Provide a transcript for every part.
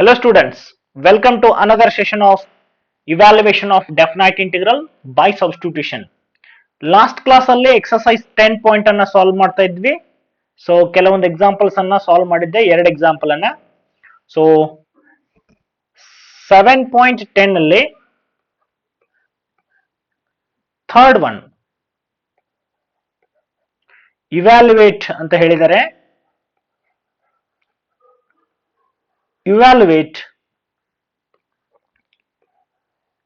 Hello students, welcome to another session of evaluation of definite integral by substitution. Last class ಅಲ್ಲಿ exercise 10 point ಅನ್ನ solve ಮಾಡ್ತಾ ಇದ್ವಿ. So ಕೆಲವೊಂದು examples ಅನ್ನ solve ಮಾಡಿದ್ದೆ, ಎರಡು ಎಕ್ಸಾಂಪಲ್ ಅನ್ನ. ಸೊ 7.10 ಅಲ್ಲಿ ಥರ್ಡ್ ಒನ್ ಇವ್ಯಾಲ್ಯುವೇಟ್ ಅಂತ ಹೇಳಿದರೆ, evaluate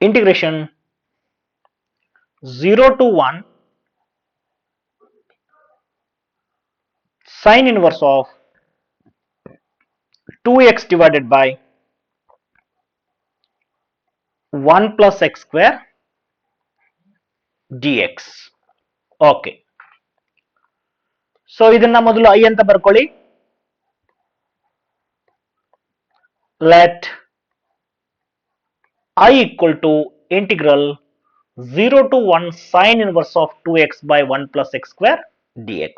integration 0 to 1 sine inverse of 2x divided by 1 plus x square dx. Okay, so ಇದನ್ನ ಮೊದಲು I ಅಂತ ಬರ್ಕೊಳ್ಳಿ. Let I equal to integral 0 to 1 sine inverse of 2x by 1 plus x square dx.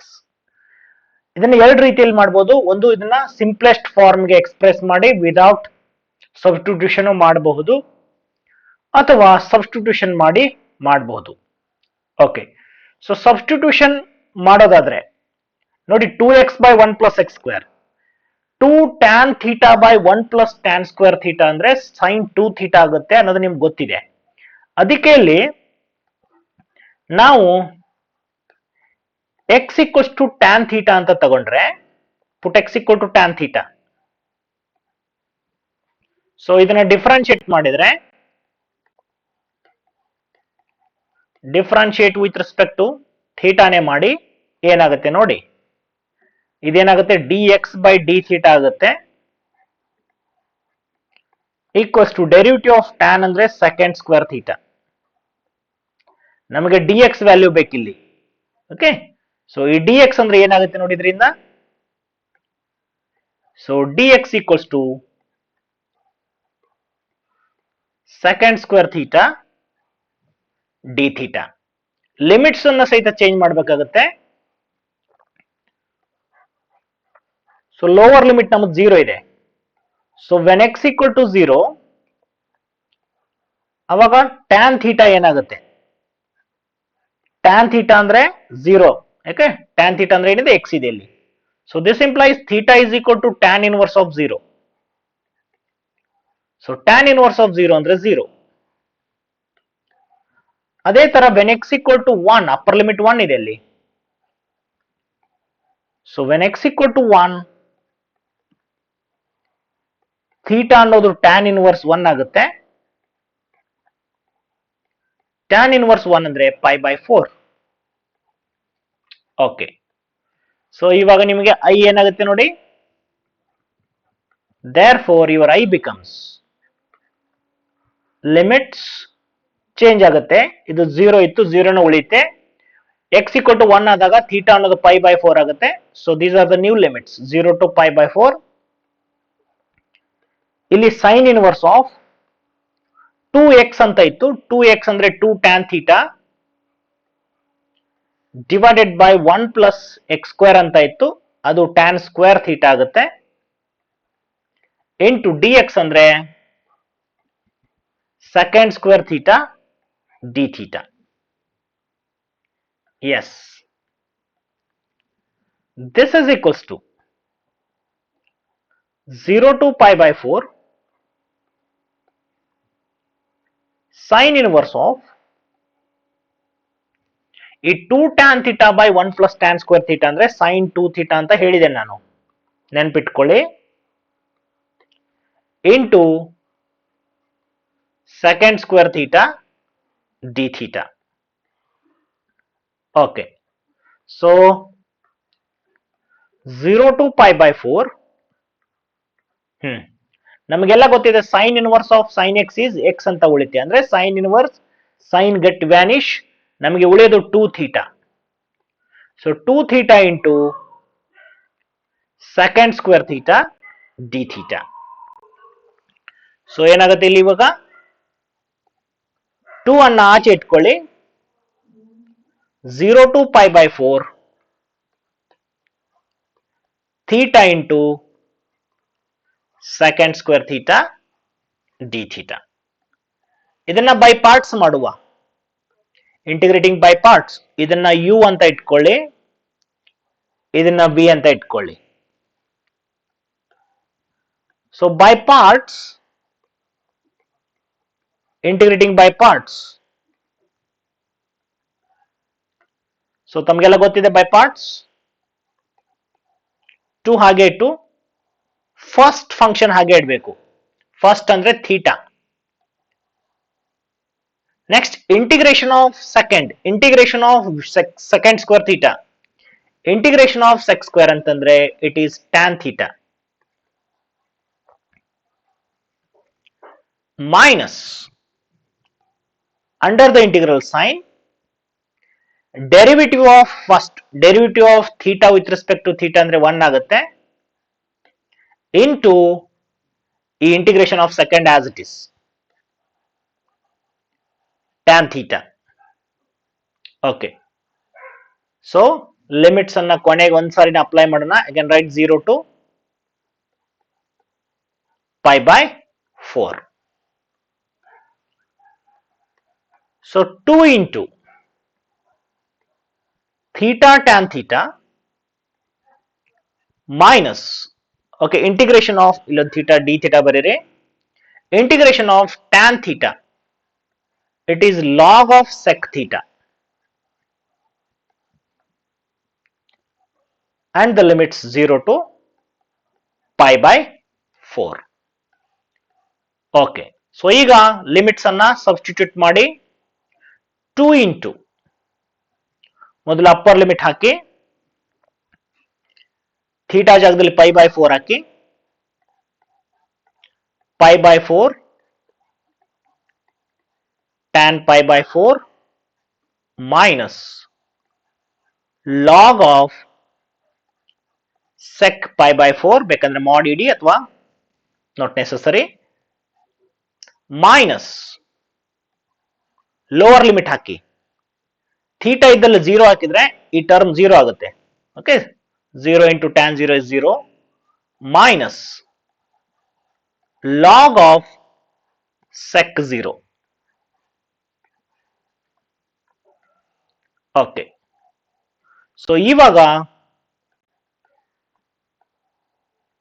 ಇದನ್ನ ಎರಡು ರೀತಿಯಲ್ಲಿ ಮಾಡಬಹುದು. ಒಂದು, ಇದನ್ನ ಸಿಂಪ್ಲೆಸ್ಟ್ ಫಾರ್ಮ್ಗೆ ಎಕ್ಸ್ಪ್ರೆಸ್ ಮಾಡಿ ವಿದೌಟ್ ಸಬ್ಸ್ಟಿಟ್ಯೂಷನ್ ಮಾಡಬಹುದು, ಅಥವಾ ಸಬ್ಸ್ಟಿಟ್ಯೂಷನ್ ಮಾಡಿ ಮಾಡಬಹುದು. ಓಕೆ, ಸೊ ಸಬ್ಸ್ಟಿಟ್ಯೂಷನ್ ಮಾಡೋದಾದ್ರೆ ನೋಡಿ, 2x by 1 plus x square, 2 tan theta by 1 plus tan square theta ಅಂದ್ರೆ sin 2 theta ಆಗುತ್ತೆ ಅನ್ನೋದು ನಿಮ್ಗೆ ಗೊತ್ತಿದೆ. ಅದಕ್ಕೆ ಇಲ್ಲಿ ನಾವು x equals to tan theta ಅಂತ ತಗೊಂಡ್ರೆ, put x equal to tan theta. So ಇದನ್ನ ಡಿಫ್ರೆನ್ಶಿಯೇಟ್ ಮಾಡಿದ್ರೆ, ಡಿಫ್ರೆನ್ಶಿಯೇಟ್ ವಿತ್ ರೆಸ್ಪೆಕ್ಟ್ ಟು ಥೀಟಾನೇ ಮಾಡಿ, ಏನಾಗುತ್ತೆ ನೋಡಿ, ಇದೇನಾಗುತ್ತೆ dx by d theta ಆಗುತ್ತೆ, equals to derivative of tan ಅಂದ್ರೆ ಸೆಕೆಂಡ್ ಸ್ಕ್ವೇರ್ ಥೀಟಾ. ನಮಗೆ dx ವ್ಯಾಲ್ಯೂ ಬೇಕಿಲ್ಲಿ. ಓಕೆ, ಸೊ ಈ dx ಅಂದ್ರೆ ಏನಾಗುತ್ತೆ ನೋಡಿ ಇದರಿಂದ. So dx equals to second square theta d theta. Limits ಅನ್ನ ಸಹಿತ ಚೇಂಜ್ ಮಾಡಬೇಕಾಗುತ್ತೆ. ಸೊ ಲೋವರ್ ಲಿಮಿಟ್ ನಮಗೆ 0 ಇದೆ. So when x equal to 0, ಅವಾಗ ಟ್ಯಾನ್ ಥೀಟಾ ಏನಾಗುತ್ತೆ, ಟ್ಯಾನ್ ಥೀಟಾ ಅಂದ್ರೆ 0. ಯಾಕೆ, ಟ್ಯಾನ್ ಥೀಟಾ ಅಂದ್ರೆ ಏನಿದೆ, x ಇದೆ ಇಲ್ಲಿ. So this implies theta is equal to tan inverse of 0. So tan inverse of 0 ಅಂದ್ರೆ 0. ಅದೇ ತರ when x equal to 1, upper limit 1 ಇದೆ ಅಲ್ಲಿ. So when x equal to 1, theta ಅನ್ನೋದು ಟ್ಯಾನ್ ಇನ್ವರ್ಸ್ 1 ಆಗುತ್ತೆ. ಟ್ಯಾನ್ ಇನ್ವರ್ಸ್ 1 ಅಂದ್ರೆ ಪೈ ಬೈ 4. ಓಕೆ, ಸೊ ಇವಾಗ ನಿಮಗೆ I ಏನಾಗುತ್ತೆ ನೋಡಿ, therefore your I becomes, limits change ಆಗುತ್ತೆ. ಇದು 0 ಇತ್ತು, 0 ಉಳಿಯುತ್ತೆ. x ಈಕ್ವಲ್ ಟು 1 ಆದಾಗ ಥೀಟಾ ಅನ್ನೋದು ಪೈ ಬೈ 4 ಆಗುತ್ತೆ. So these are the new limits, 0 to pi by 4. ಇಲ್ಲಿ ಸೈನ್ ಇನ್ವರ್ಸ್ ಆಫ್ 2x ಅಂತ ಇತ್ತು, 2x ಅಂದ್ರೆ 2 tan theta divided by 1 plus x square ಅಂತ ಇತ್ತು, ಅದು ಟ್ಯಾನ್ ಸ್ಕ್ವೇರ್ ಥೀಟಾ ಆಗುತ್ತೆ, ಇಂಟು dx ಅಂದ್ರೆ second square theta d theta. Yes, this is equals to 0 to pi by 4 sine inverse of ಈ 2 tan theta by 1 plus tan square theta ಅಂದ್ರೆ sine 2 theta ಅಂತ ಹೇಳಿದೆ ನಾನು, ನೆನ್ಪಿಟ್ಕೊಳ್ಳಿ, into second square theta d theta. Okay, so 0 to pi by 4, ನಮಗೆಲ್ಲ ಗೊತ್ತಿದೆ sine inverse of sine x is x ಅಂತ ಉಳಿತೆ. ಅಂದ್ರೆ sine inverse, sine get vanish, ನಮಗೆ ಉಳಿಯೋದು 2 theta. So 2 theta into second square theta d theta. So ಏನಾಗುತ್ತೆ ಇಲ್ಲಿ ಇವಾಗ, 2 ಅನ್ನ ಆಚೆ ಇಟ್ಕೊಳ್ಳಿ, 0 to pi by 4 theta into second square theta d theta. ಇದನ್ನ ಬೈ ಪಾರ್ಟ್ಸ್ ಮಾಡುವ. Integrating by parts. ಇದನ್ನ ಯು ಅಂತ ಇಟ್ಕೊಳ್ಳಿ, ಇದನ್ನ ಬಿ ಅಂತ ಇಟ್ಕೊಳ್ಳಿ. So by parts, integrating by parts. So ತಮಗೆಲ್ಲ ಗೊತ್ತಿದೆ ಬೈ ಪಾರ್ಟ್ಸ್. ಟು ಹಾಗೆ ಇಟ್ಟು ಫಸ್ಟ್ ಫಂಕ್ಷನ್ ಹಾಗೆ ಇಡಬೇಕು. ಫಸ್ಟ್ ಅಂದ್ರೆ theta. Next integration of second, integration of second square theta. Integration of sec square ಅಂತಂದ್ರೆ it is tan theta minus under the integral sign derivative of first, derivative of theta with respect to theta ಅಂದ್ರೆ 1 ಆಗುತ್ತೆ, into ಈ integration of second as it is tan theta. Okay, so limits ಅನ್ನ ಕೊನೆಗೆ ಒಂದ್ಸಾರಿನ apply ಮಾಡೋಣ. Again right 0 to pi by 4. So 2 into theta tan theta minus, okay, integration of theta d theta barire, integration of tan theta, it is log of sec theta, and the limits 0 to pi by 4. Okay, so ಈಗ limits ಅನ್ನ substitute ಮಾಡಿ 2 into ಮೊದಲು upper limit ಹಾಕಿ, theta ಜಾಗದಲ್ಲಿ pi by 4 ಹಾಕಿ, pi by 4 tan pi by 4 minus log of sec pi by 4, ಬೇಕಂದ್ರೆ mod ಇಡಿ ಅಥವಾ not necessary, minus lower limit ಹಾಕಿ. ಥೀಟಾ ಇದ್ದಲ್ಲಿ 0 ಹಾಕಿದ್ರೆ ಈ ಟರ್ಮ್ 0 ಆಗುತ್ತೆ. Okay, 0 into tan 0 is 0 minus log of sec 0. Okay, so ಇವಾಗ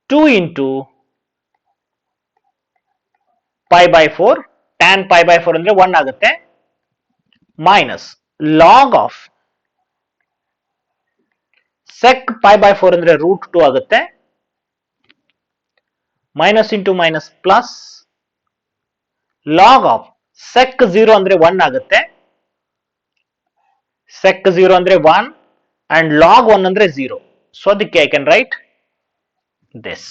2 into pi by 4, tan pi by 4 ಅಂದ್ರೆ 1 ಆಗುತ್ತೆ, minus log of sec pi by 4 ಅಂದ್ರೆ ರೂಟ್ 2 ಆಗುತ್ತೆ, minus into minus plus log of sec 0 ಅಂದ್ರೆ 1 ಆಗುತ್ತೆ, sec 0 ಅಂದ್ರೆ 1 and log 1 ಅಂದ್ರೆ 0. So ಅದಕ್ಕೆ I can write this.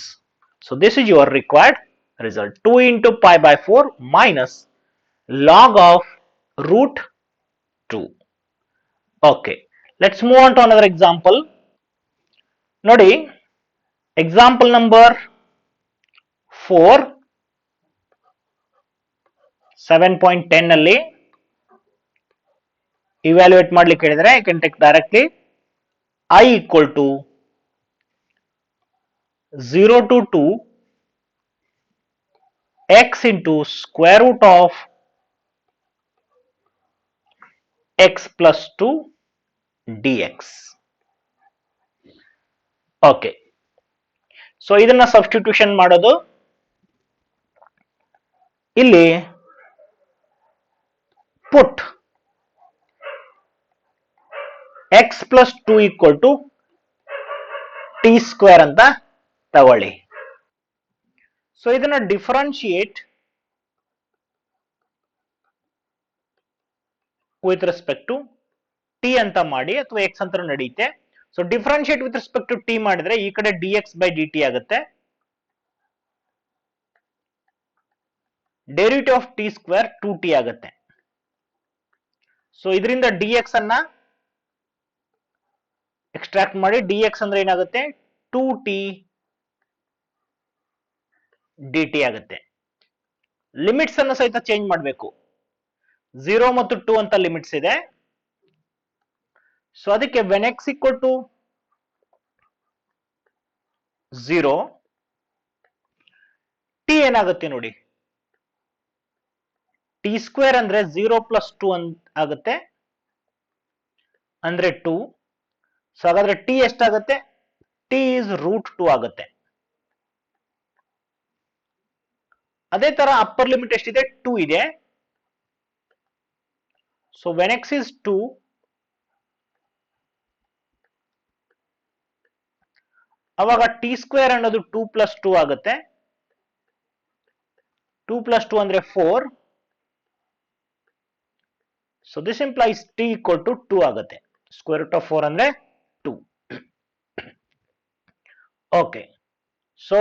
So this is your required result. 2 into pi by 4 minus log of root 2. Okay, let's move on to another example. ನೋಡಿ, example number 4 7.10 ಅಲ್ಲಿ evaluate ಮಾಡ್ಲಿಕ್ಕೆ ಹೇಳಿದ್ರೆ I can take directly I equal to 0 to 2 x into square root of x plus 2 dx. Okay, so ಇದನ್ನ substitution ಮಾಡೋದು. ಇಲ್ಲಿ ಪುಟ್ x plus 2 equal to t square ಅಂತ ತಗೊಳ್ಳಿ. So ಇದನ್ನ differentiate with respect to t ಅಂತ ಮಾಡಿ, ಅಥವಾ x ಅಂತ ನಡೆಯುತ್ತೆ. So differentiate with respect to t ಮಾಡಿದ್ರೆ ಈ ಕಡೆ dx by dt ಆಗುತ್ತೆ, derivative of t square 2t ಆಗುತ್ತೆ. ಸೊ ಇದರಿಂದ dx ಅನ್ನ ಎಕ್ಸ್ಟ್ರಾಕ್ಟ್ ಮಾಡಿ, dx ಅಂದ್ರೆ ಏನಾಗುತ್ತೆ 2t dt ಆಗುತ್ತೆ. ಲಿಮಿಟ್ಸ್ ಅನ್ನು ಸಹಿತ ಚೇಂಜ್ ಮಾಡಬೇಕು. 0 ಮತ್ತು 2 ಅಂತ ಲಿಮಿಟ್ಸ್ ಇದೆ. ಸೊ ಅದಕ್ಕೆ when x equal to 0, t ಏನಾಗುತ್ತೆ ನೋಡಿ, ಟಿ ಸ್ಕ್ವೇರ್ ಅಂದ್ರೆ 0 + 2 ಆಗುತ್ತೆ, ಅಂದ್ರೆ 2. ಸೊ ಹಾಗಾದ್ರೆ ಟಿ ಎಷ್ಟಾಗುತ್ತೆ, ಟಿ ಇಸ್ √2 ಆಗುತ್ತೆ. ಅದೇ ತರ ಅಪ್ಪರ್ ಲಿಮಿಟ್ ಎಷ್ಟಿದೆ, 2 ಇದೆ. ಸೊ ವೆನ್ ಎಕ್ಸ್ ಇಸ್ 2, ಅವಾಗ ಟಿ ಸ್ಕ್ವೇರ್ ಅನ್ನೋದು 2 + 2 ಆಗುತ್ತೆ. 2 + 2 ಅಂದ್ರೆ 4. ಸೊ ದಿಸ್ ಇಂಪ್ಲೈಸ್ ಟಿ = 2 ಆಗುತ್ತೆ. √4 ಅಂದ್ರೆ 2. ಓಕೆ, ಸೊ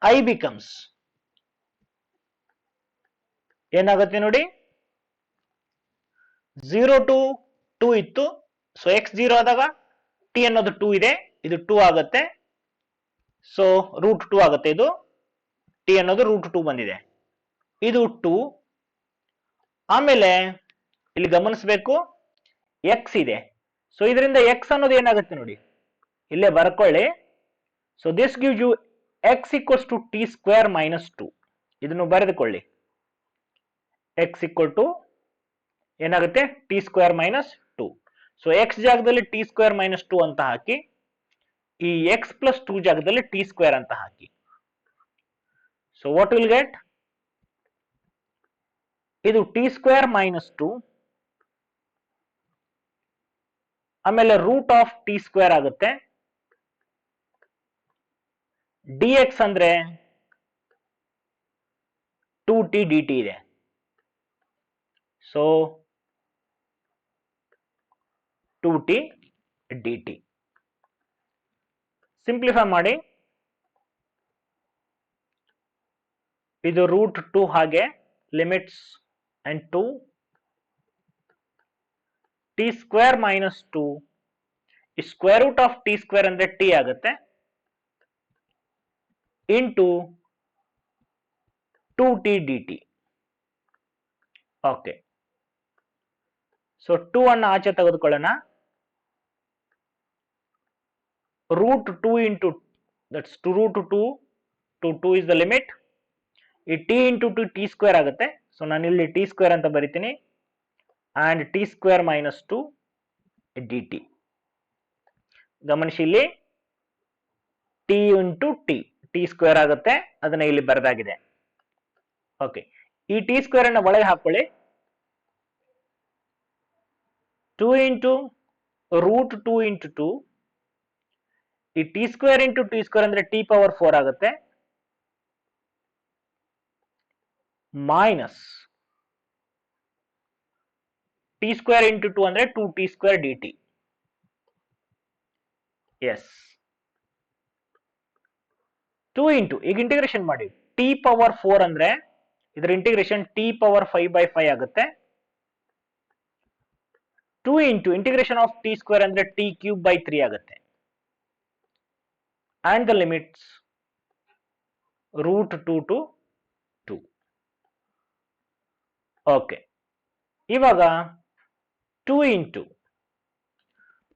ಐ ಬಿಕಮ್ಸ್ ಏನಾಗುತ್ತೆ ನೋಡಿ, 0 to 2 ಇತ್ತು. ಸೊ ಎಕ್ಸ್ 0 ಆದಾಗ ಟಿ ಅನ್ನೋದು 2 ಇದೆ, ಇದು 2 ಆಗುತ್ತೆ. ಸೊ √2 ಆಗುತ್ತೆ. ಇದು ಟಿ ಅನ್ನೋದು √2 ಬಂದಿದೆ, ಇದು 2. ಆಮೇಲೆ ಇಲ್ಲಿ ಗಮನಿಸಬೇಕು, ಎಕ್ಸ್ ಇದೆ. ಸೊ ಇದರಿಂದ ಎಕ್ಸ್ ಅನ್ನೋದು ಏನಾಗುತ್ತೆ ನೋಡಿ, ಇಲ್ಲೇ ಬರ್ಕೊಳ್ಳಿ. So this gives you x = t square - 2. ಇದನ್ನು ಬರೆದುಕೊಳ್ಳಿ. ಎಕ್ಸ್ ಏನಾಗುತ್ತೆ, ಟಿ ಸ್ಕ್ವೇರ್ - 2. ಸೊ ಎಕ್ಸ್ ಜಾಗದಲ್ಲಿ ಟಿ ಸ್ಕ್ವೇರ್ - 2 ಅಂತ ಹಾಕಿ, ಈ ಎಕ್ಸ್ + 2 ಜಾಗದಲ್ಲಿ ಟಿ ಸ್ಕ್ವೇರ್ ಅಂತ ಹಾಕಿ. ಸೊ ವಾಟ್ ವಿಲ್ ಗೆಟ್, ಇದು ಟಿ ಸ್ಕ್ವೇರ್ - 2, ಆಮೇಲೆ √(ಟಿ ಸ್ಕ್ವೇರ್) ಆಗುತ್ತೆ. ಡಿ ಎಕ್ಸ್ ಅಂದ್ರೆ 2t dt ಇದೆ. So 2t dt. ಸಿಂಪ್ಲಿಫೈ ಮಾಡಿ, ಇದು √2 ಹಾಗೆ ಲಿಮಿಟ್ಸ್ ಅಂಡ್ 2 ಟಿ ಸ್ಕ್ವೇರ್ - 2, ಈ √(ಟಿ ಸ್ಕ್ವೇರ್) ಅಂದ್ರೆ ಟಿ ಆಗುತ್ತೆ, into 2t dt. Okay, so 2 ಅನ್ನು ಆಚೆ ತೆಗೆದುಕೊಳ್ಳೋಣ. √2 into that's √2 to 2 is the limit. ಈ ಟಿ ಇಂಟು 2 ಟಿ ಸ್ಕ್ವೇರ್ ಆಗುತ್ತೆ. ಸೊ ನಾನು ಇಲ್ಲಿ ಟಿ ಸ್ಕ್ವೇರ್ ಅಂತ ಬರಿತೀನಿ, ಅಂಡ್ ಟಿ ಸ್ಕ್ವೇರ್ - 2 dt. ಗಮನಿಸಿ, ಇಲ್ಲಿ ಟಿ ಇಂಟು ಟಿ ಸ್ಕ್ವೇರ್ ಆಗುತ್ತೆ, ಅದನ್ನ ಇಲ್ಲಿ ಬರೆದಾಗಿದೆ. ಓಕೆ, ಈ ಟಿ ಸ್ಕ್ವೇರ್ ಅನ್ನ ಒಳಗೆ ಹಾಕೊಳ್ಳಿ. 2 ಇಂಟು √2 ಇಂಟು 2, ಈ T square into T square ಅಂದ್ರೆ t⁴ ಆಗುತ್ತೆ, ಮೈನಸ್ ಟಿ ಸ್ಕ್ವೇರ್ ಇಂಟು 2 ಅಂದ್ರೆ 2t² dt. ಎಸ್, 2 ಇಂಟು, ಈಗ ಇಂಟಿಗ್ರೇಷನ್ ಮಾಡಿ, t⁴ ಅಂದ್ರೆ ಇದರ ಇಂಟಿಗ್ರೇಷನ್ t⁵/5 ಆಗುತ್ತೆ. 2 into integration of t square ಅಂದ್ರೆ t³ ಆಗುತ್ತೆ. And the limits √2 to 2. Okay, ಇವಾಗ 2 ಇಂಟು,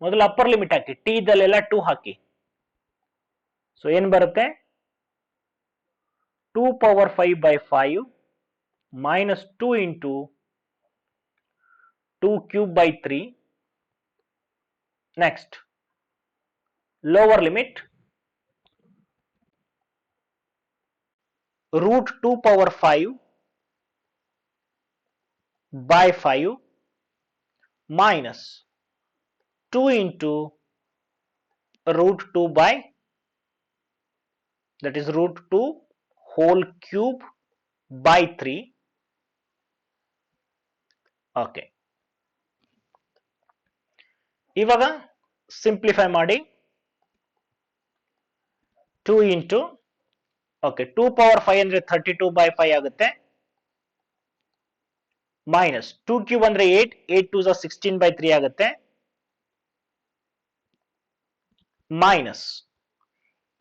ಮೊದಲು ಅಪ್ಪರ್ ಲಿಮಿಟ್ ಹಾಕಿ, ಟಿ ಇದ್ದಲ್ಲೆಲ್ಲ 2 ಹಾಕಿ. ಸೊ ಏನ್ ಬರುತ್ತೆ, 2⁵5 minus 2 into 2³ 3. Next lower limit √2⁵5 minus 2 into √2 by, that is √2 whole cube by 3. Okay, ಇವಾಗ simplify ಮಾಡಿ, 2 into, okay 2⁵ ಅಂದ್ರೆ 32/5 ಆಗುತ್ತೆ, ಮೈನಸ್ 2³ ಅಂದ್ರೆ 8, 8 2 16/3 ಆಗುತ್ತೆ, ಮೈನಸ್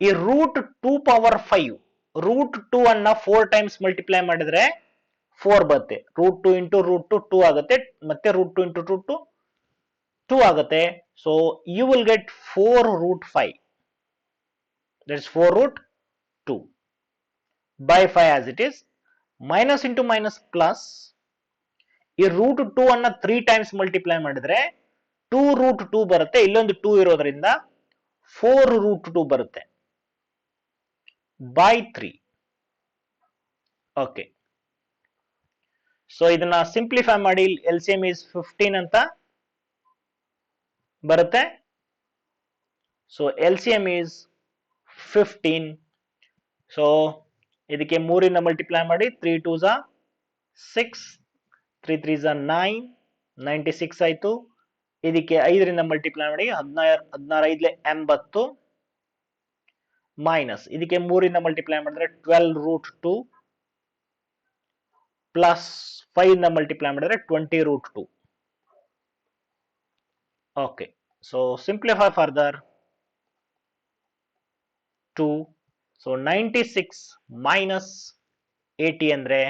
ಈ √2⁵, √2 ಅನ್ನ 4 ಟೈಮ್ಸ್ ಮಲ್ಟಿಪ್ಲೈ ಮಾಡಿದ್ರೆ 4 ಬರುತ್ತೆ. √2 ಇಂಟು √2 2 ಆಗುತ್ತೆ, ಮತ್ತೆ √2 ಇಂಟು √2 2 ಆಗುತ್ತೆ. So you will get 4√5, that is 4√2. by 5 as it is, minus into minus plus, ಈ ರೂಟ್ 2 ಅನ್ನ 3 ಟೈಮ್ಸ್ ಮಲ್ಟಿಪ್ಲೈ ಮಾಡಿದ್ರೆ 2 ರೂಟ್ 2 ಬರುತ್ತೆ, ಇಲ್ಲೊಂದು 2 ಇರೋದ್ರಿಂದ 4 ರೂಟ್ 2 ಬರುತ್ತೆ by 3. ಓಕೆ, ಸೊ ಇದನ್ನ ಸಿಂಪ್ಲಿಫೈ ಮಾಡಿ LCM is 15 ಅಂತ ಬರುತ್ತೆ. So LCM is 15. ಸೊ ಇದಕ್ಕೆ 3 ಇಂದ ಮಲ್ಟಿಪ್ಲೈ ಮಾಡಿ, 3 2s are 6, 3 3s are 9, 96 ಆಯ್ತು. ಇದಕ್ಕೆ 5 ರಿಂದ ಮಲ್ಟಿಪ್ಲೈ ಮಾಡಿ 16 5 80 ಮೈನಸ್ ಇದಕ್ಕೆ 3 ಇಂದ ಮಲ್ಟಿಪ್ಲೈ ಮಾಡಿದ್ರೆ 12 ರೂಟ್ 2 ಪ್ಲಸ್ 5 ಇಂದ ಮಲ್ಟಿಪ್ಲೈ ಮಾಡಿದ್ರೆ 20 root 2. Okay, so simplify further 2. So 96 minus 80 ಅಂದ್ರೆ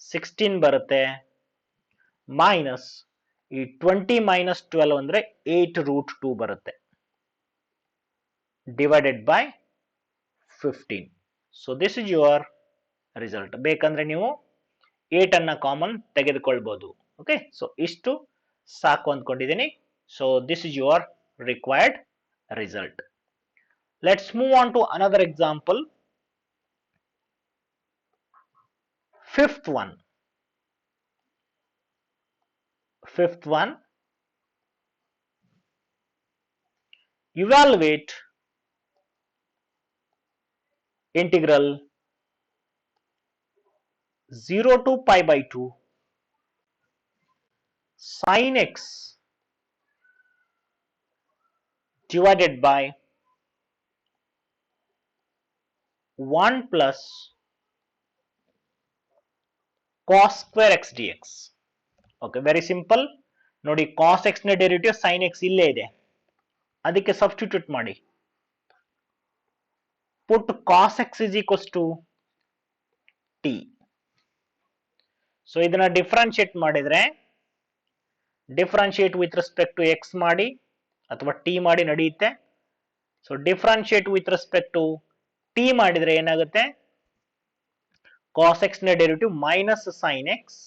16 ಬರುತ್ತೆ, ಮೈನಸ್ ಈ 20 ಮೈನಸ್ 12 ಅಂದ್ರೆ 8 ರೂಟ್ 2 ಬರುತ್ತೆ, divided by 15. So this is your result. ಬೇಕಂದ್ರೆ ನೀವು 8 ಅನ್ನ ಕಾಮನ್ ತೆಗೆದುಕೊಳ್ಬಹುದು. ಓಕೆ, ಸೊ ಇಷ್ಟು ಸಾಕು ಅಂದ್ಕೊಂಡಿದ್ದೀನಿ. So this is your required result. Let's move on to another example. Fifth one. Evaluate integral 0 to pi by 2 sin x divided by 1 plus cos square x dx. Okay, very simple. ನೋಡಿ, cos x ನ derivative sine x ಇಲ್ಲೇ ಇದೆ, ಅದಕ್ಕೆ substitute ಮಾಡಿ. Put cos x is equals to t. So ಇದನ್ನ differentiate ಮಾಡಿದ್ರೆ, differentiate with respect to x ಮಾಡಿ ಅಥವಾ ಟಿ ಮಾಡಿ ನಡೆಯುತ್ತೆ. So differentiate with respect to t ಮಾಡಿದ್ರೆ ಏನಾಗುತ್ತೆ, ಕಾಸ್ ಎಕ್ಸ್ ನ derivative minus sine x,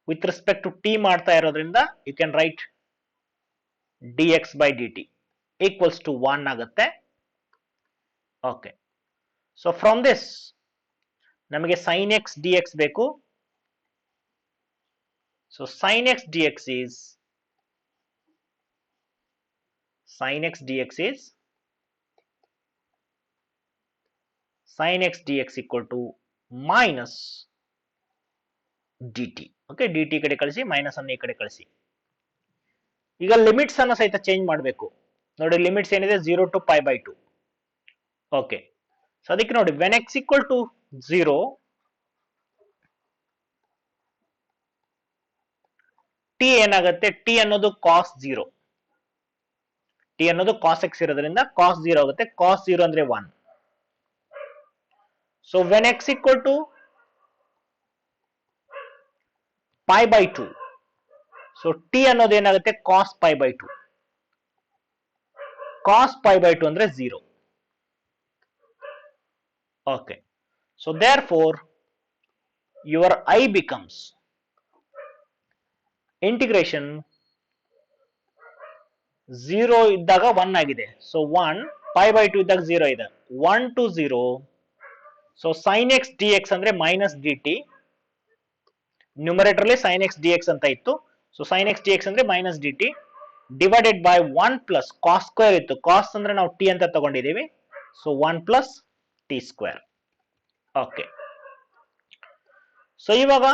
with respect to t ಮಾಡ್ತಾ ಇರೋದ್ರಿಂದ you can write dx by dt equals to 1 ಆಗುತ್ತೆ. ಓಕೆ, ಸೊ ಫ್ರಮ್ ದಿಸ್ ನಮಗೆ sin x dx ಬೇಕು. So sin x dx is sin x dx equal to minus dt. Okay, dt ಕಡೆ ಕಳಿಸಿ, minus ಅನ್ನು ಈ ಕಡೆ ಕಳಿಸಿ. ಈಗ ಲಿಮಿಟ್ಸ್ ಅನ್ನು ಸಹಿತ ಚೇಂಜ್ ಮಾಡಬೇಕು. ನೋಡಿ, ಲಿಮಿಟ್ಸ್ ಏನಿದೆ 0 to pi by 2. Okay, so ಅದಕ್ಕೆ ನೋಡಿ, when x equal to 0, t ಏನಾಗುತ್ತೆ, ಟಿ ಅನ್ನೋದು ಕಾಸ್ 0, ಟಿ ಅನ್ನೋದು ಕಾಸ್ ಎಕ್ಸ್ ಇರೋದ್ರಿಂದ ಕಾಸ್ 0 ಆಗುತ್ತೆ. ಕಾಸ್ 0 ಅಂದ್ರೆ 1. So when x equal to pi by 2, so t ಅನ್ನೋದು ಏನಾಗುತ್ತೆ, ಕಾಸ್ pi by 2. Cos pi by 2 ಅಂದ್ರೆ 0. Okay, so therefore your I becomes integration 0 ಇದ್ದಾಗ 1 ಆಗಿದೆ. ಸೊ 1, pi by 2 ಇದ್ದಾಗ 0 ಇದೆ, 1 to 0. So sin x dx ಅಂದ್ರೆ ಮೈನಸ್ dt. ನ್ಯೂಮರೇಟರ್ ಅಲ್ಲಿ sin x dx ಅಂತ ಇತ್ತು. ಸೊ sin x dx ಅಂದ್ರೆ minus dt divided by 1 plus cos square ಇತ್ತು. ಕಾಸ್ ಅಂದ್ರೆ ನಾವು ಟಿ ಅಂತ ತಗೊಂಡಿದ್ದೀವಿ. So 1 plus t square. Okay, so ಇವಾಗ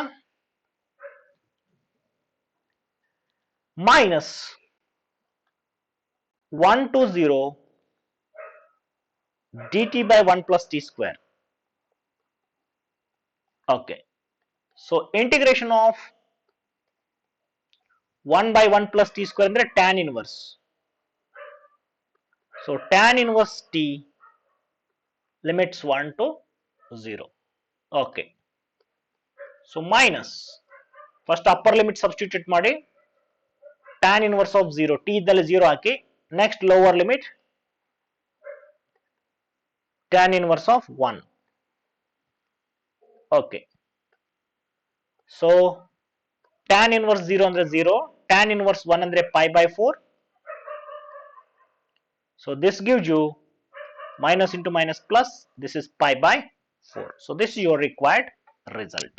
minus 1 to 0 dt by 1 plus t square. Okay, so integration of 1 by 1 plus t square ಅಂದ್ರೆ tan inverse. So tan inverse t limits 1 to 0. Okay, so minus first upper limit substitute ಮಾಡಿ, tan inverse of 0, t ಇದ್ದಲ್ಲಿ 0 ಹಾಕಿ, next lower limit tan inverse of 1. Okay. So tan inverse 0 andre 0, tan inverse 1 andre pi by 4. So this gives you minus into minus plus, this is pi by 4. So this is your required result.